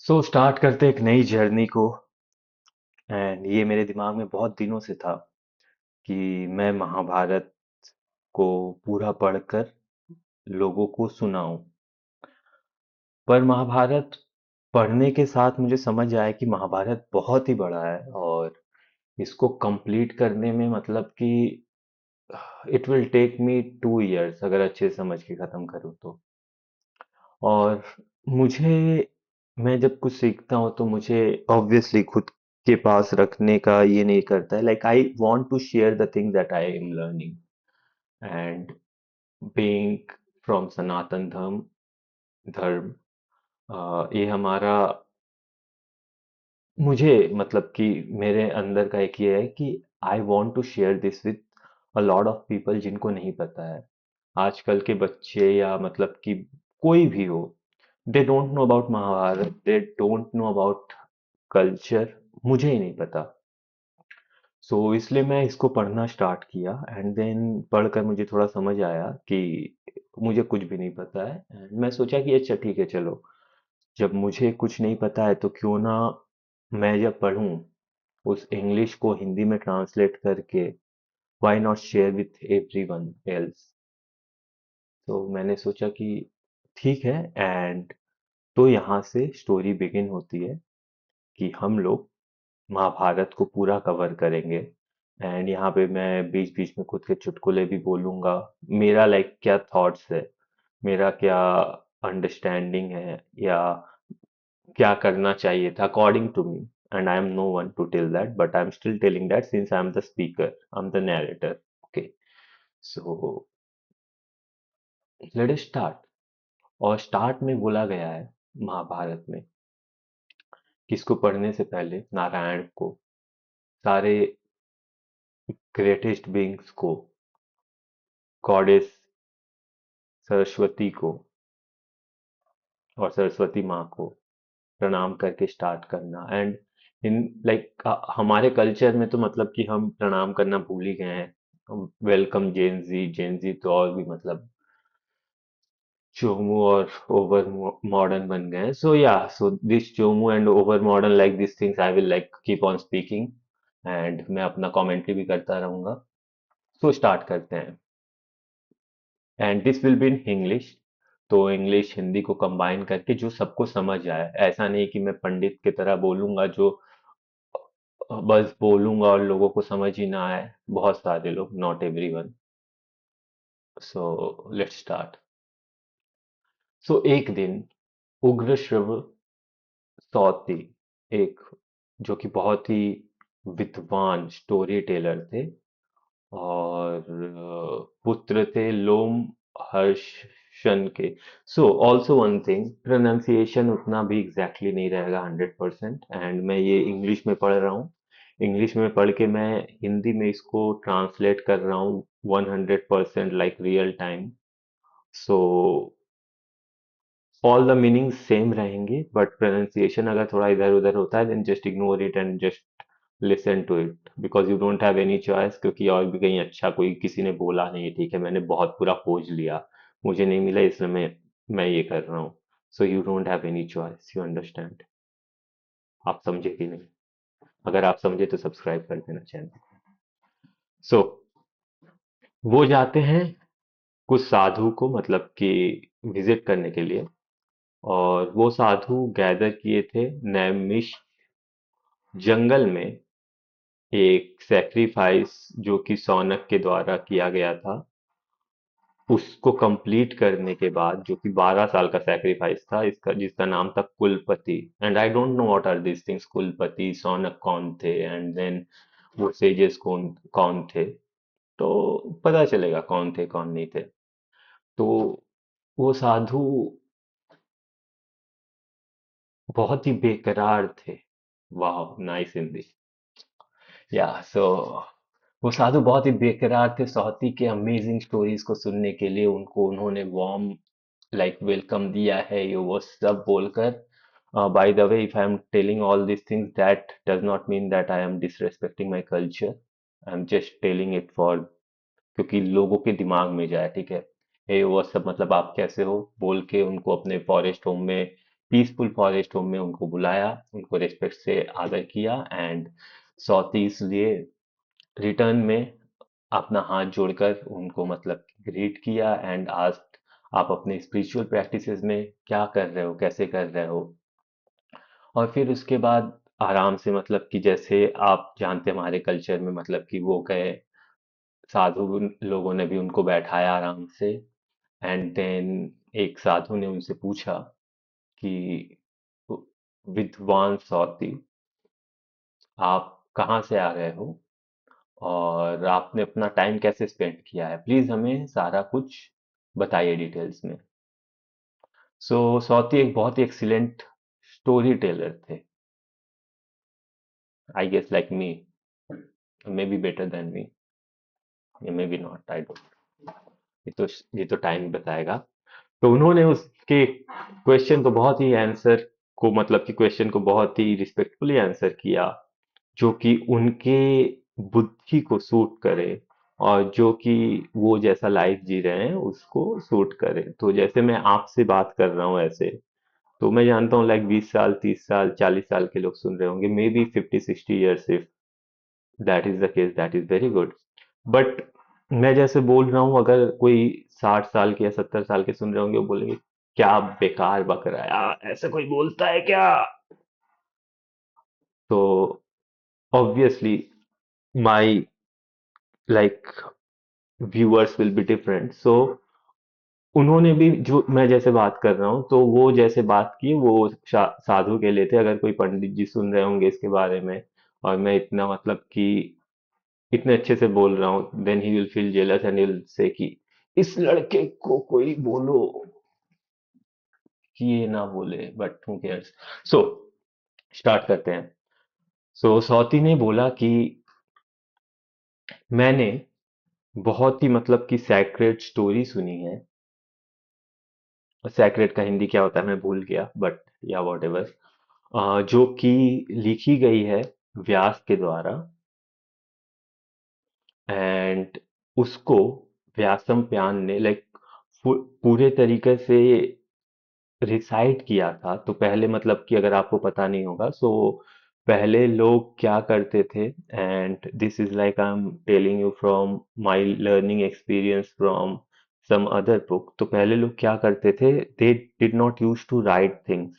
Start करते एक नई जर्नी को। एंड ये मेरे दिमाग में बहुत दिनों से था कि मैं महाभारत को पूरा पढ़कर लोगों को सुनाऊं। पर महाभारत पढ़ने के साथ मुझे समझ आया कि महाभारत बहुत ही बड़ा है और इसको कंप्लीट करने में मतलब कि it will take me 2 years अगर अच्छे से समझ के खत्म करूँ तो। और मुझे मैं जब कुछ सीखता हूँ तो मुझे ऑब्वियसली खुद के पास रखने का ये नहीं करता है। Like I want to share the thing that I am learning. And being from Sanatan Dharma, ये हमारा मुझे मतलब कि मेरे अंदर का एक ये है कि I want to share this with a lot of people जिनको नहीं पता है। आजकल के बच्चे या मतलब कि कोई भी हो, they don't know about Mahabharat, they don't know about culture. मुझे ही नहीं पता। इसलिए मैं इसको पढ़ना स्टार्ट किया एंड देन पढ़कर मुझे थोड़ा समझ आया कि मुझे कुछ भी नहीं पता है। एंड मैं सोचा कि अच्छा ठीक है, चलो, जब मुझे कुछ नहीं पता है तो क्यों ना मैं जब पढूं उस इंग्लिश को हिंदी में ट्रांसलेट करके, why not share with everyone else. तो मैंने सोचा कि ठीक है। एंड तो यहाँ से स्टोरी बिगिन होती है कि हम लोग महाभारत को पूरा कवर करेंगे। एंड यहाँ पे मैं बीच बीच में खुद के चुटकुले भी बोलूंगा। मेरा लाइक क्या थॉट्स है, मेरा क्या अंडरस्टैंडिंग है, या क्या करना चाहिए था according to me. And I am no one to tell that, but I am still telling that since I am the speaker, I am the narrator. Okay, so let us start. और start में बोला गया है महाभारत में किसको पढ़ने से पहले नारायण को, सारे ग्रेटेस्ट बीइंग्स को, गॉडेस सरस्वती को और सरस्वती माँ को प्रणाम करके स्टार्ट करना। एंड इन लाइक हमारे कल्चर में तो मतलब कि हम प्रणाम करना भूल ही गए हैं। वेलकम जेन जी तो और भी मतलब चोमू और ओवर मॉडर्न बन गए हैं। So this Chomu and over modern, like this things I will like keep on speaking. And मैं अपना कमेंट्री भी करता रहूंगा। स्टार्ट करते हैं। And this will be in English. तो इंग्लिश हिंदी को कंबाइन करके जो सबको समझ आए, ऐसा नहीं कि मैं पंडित की तरह बोलूंगा जो बस बोलूंगा और लोगों को समझ ही ना आए। बहुत सारे लोग, not everyone. So let's start. एक दिन उग्रश्रव सौती, एक जो कि बहुत ही विद्वान स्टोरी टेलर थे, और पुत्र थे लोम हर्षण के। ऑल्सो वन थिंग, प्रोनाउंसिएशन उतना भी एग्जैक्टली नहीं रहेगा 100%। एंड मैं ये इंग्लिश में पढ़ रहा हूँ। इंग्लिश में पढ़ के मैं हिंदी में इसको ट्रांसलेट कर रहा हूँ 100% like real time. So all the meaning same रहेंगे, बट प्रोनाउंसिएशन अगर थोड़ा इधर उधर होता है then just ignore it and just listen to it, because you don't have any choice. क्योंकि और भी कहीं अच्छा कोई किसी ने बोला नहीं है, ठीक है, मैंने बहुत पूरा खोज लिया, मुझे नहीं मिला, इसलिए मैं ये कर रहा हूँ। So you don't have any choice, you understand. आप समझे कि नहीं? अगर आप समझे तो सब्सक्राइब कर देना चैनल। सो वो जाते हैं कुछ साधु को मतलब कि विजिट करने के लिए। और वो साधु गैदर किए थे नैमिष जंगल में एक सैक्रिफाइस जो कि सौनक के द्वारा किया गया था। उसको कंप्लीट करने के बाद, जो कि 12 साल का सैक्रिफाइस था, इसका जिसका नाम था Kulapati. And I don't know what are these things, Kulapati, Shaunak कौन थे, एंड देन वो सेजेस कौन कौन थे। तो पता चलेगा कौन थे कौन नहीं थे। तो वो साधु बहुत ही बेकरार थे। वाह, नाइस इंग्लिश। या वो साधु बहुत ही बेकरार थे सौती के अमेजिंग स्टोरीज को सुनने के लिए। उनको उन्होंने वार्म लाइक वेलकम दिया है, ये वो सब बोलकर। By the way, if I am telling all this things that does not mean that I M disrespecting my culture. I am just telling it for, क्योंकि लोगों के दिमाग में जाए, ठीक है। ये वो सब मतलब आप कैसे हो बोल के उनको अपने फॉरेस्ट होम में पीसफुल फॉरेस्ट होम में उनको बुलाया, उनको रिस्पेक्ट से आदर किया एंड सौती इसलिए रिटर्न में अपना हाथ जोड़कर उनको मतलब ग्रीट किया एंड आस्क्ड आप अपने स्पिरिचुअल प्रैक्टिसेस में क्या कर रहे हो, कैसे कर रहे हो। और फिर उसके बाद आराम से मतलब कि जैसे आप जानते हैं हमारे कल्चर में मतलब कि वो गए, साधु लोगों ने भी उनको बैठाया आराम से एंड देन एक साधु ने उनसे पूछा कि विद्वान सौती, आप कहाँ से आ गए हो और आपने अपना टाइम कैसे स्पेंड किया है, प्लीज हमें सारा कुछ बताइए डिटेल्स में। सो सौती एक बहुत ही एक्सीलेंट स्टोरी टेलर थे, I guess like me, maybe better than me, maybe not, I don't, ये तो टाइम बताएगा। तो उन्होंने उसके क्वेश्चन को बहुत ही आंसर को मतलब कि क्वेश्चन को बहुत ही रिस्पेक्टफुली आंसर किया, जो कि उनके बुद्धि को सूट करे और जो कि वो जैसा लाइफ जी रहे हैं उसको सूट करे। तो जैसे मैं आपसे बात कर रहा हूँ ऐसे, तो मैं जानता हूँ लाइक 20 साल 30 साल 40 साल के लोग सुन रहे होंगे, may be 50 60 years, if that is the case that is very good. But मैं जैसे बोल रहा हूँ, अगर कोई 60 साल के या 70 साल के सुन रहे होंगे, वो बोलेंगे क्या बेकार बक रहा है यार, ऐसा कोई बोलता है क्या। तो obviously my like viewers will be different. So उन्होंने भी जो मैं जैसे बात कर रहा हूँ, तो वो जैसे बात की वो साधु के लिए थे। अगर कोई पंडित जी सुन रहे होंगे इसके बारे में और मैं इतना मतलब कि इतने अच्छे से बोल रहा हूँ, then he will feel jealous and will say कि इस लड़के को कोई बोलो कि ये ना बोले, but who cares. So start करते हैं। सो सौती ने बोला कि मैंने बहुत ही मतलब कि सैक्रेड स्टोरी सुनी है। सैक्रेड का हिंदी क्या होता है मैं भूल गया, बट या वॉट एवर, जो कि लिखी गई है व्यास के द्वारा एंड उसको व्यासम प्यान ने लाइक पूरे तरीके से रिसाइट किया था। तो पहले मतलब कि अगर आपको पता नहीं होगा, सो पहले लोग क्या करते थे, and this is like I am telling you from my learning experience from some other book. तो पहले लोग क्या करते थे, they did not use to write things,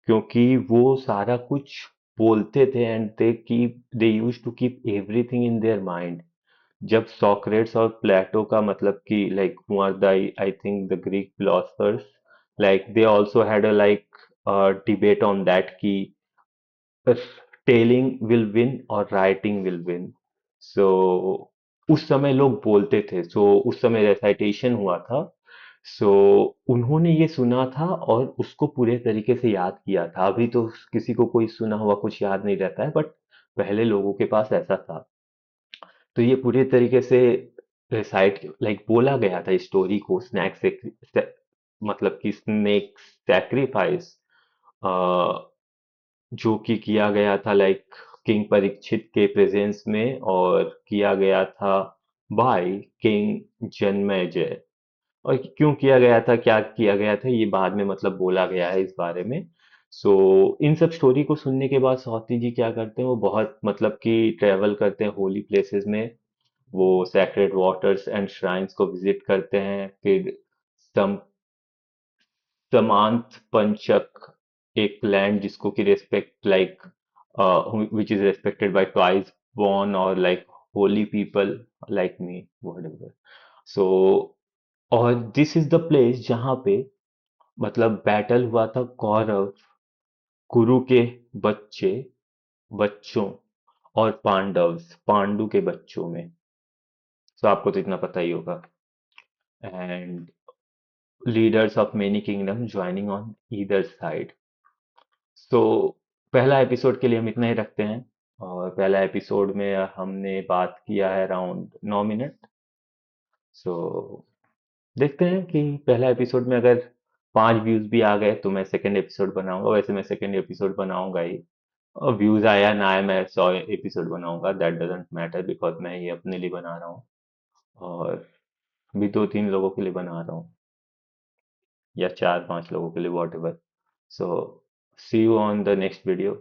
क्योंकि वो सारा कुछ बोलते थे and they use to keep everything in their mind. जब सॉक्रेट्स और प्लेटो का मतलब कि like who are the I think the Greek philosophers, like they also had a like debate on that कि if telling will win और writing will win। so उस समय लोग बोलते थे, उस समय रेसाइटेशन हुआ था। सो उन्होंने ये सुना था और उसको पूरे तरीके से याद किया था। अभी तो किसी को कोई सुना हुआ कुछ याद नहीं रहता है, बट पहले लोगों के पास ऐसा था। तो ये पूरे तरीके से रिसाइट लाइक बोला गया था स्टोरी को, मतलब कि स्नेक सैक्रिफाइस जो कि किया गया था लाइक किंग परीक्षित के प्रेजेंस में, और किया गया था बाय किंग जनमेजय। और क्यों किया गया था, क्या किया गया था, ये बाद में मतलब बोला गया है इस बारे में। सो इन सब स्टोरी को सुनने के बाद स्वाति जी क्या करते हैं, वो बहुत मतलब कि ट्रेवल करते हैं होली प्लेसेस में। वो सैक्रेड वाटर्स एंड श्राइन्स को विजिट करते हैं। फिर सम समांत पंचक, एक लैंड जिसको कि respect like which is respected bye twice born और like holy people like me whatever। सो और दिस इज द प्लेस जहाँ पे मतलब बैटल हुआ था कौरव कुरु के बच्चे बच्चों और पांडु के बच्चों में। तो आपको तो इतना पता ही होगा। And leaders of many kingdom joining on either side. So पहला एपिसोड के लिए हम इतना ही रखते हैं। और पहला एपिसोड में हमने बात किया है अराउंड 9 मिनट। सो देखते हैं कि पहला एपिसोड में अगर 5 व्यूज भी आ गए तो मैं सेकंड एपिसोड बनाऊंगा। वैसे मैं सेकंड एपिसोड बनाऊंगा ही, और व्यूज आया ना आया मैं 100 एपिसोड बनाऊंगा, दैट डजेंट मैटर, बिकॉज मैं ये अपने लिए बना रहा हूँ और भी 2 3 लोगों के लिए बना रहा हूँ, या 4 5 लोगों के लिए, what ever. So see you on the next video.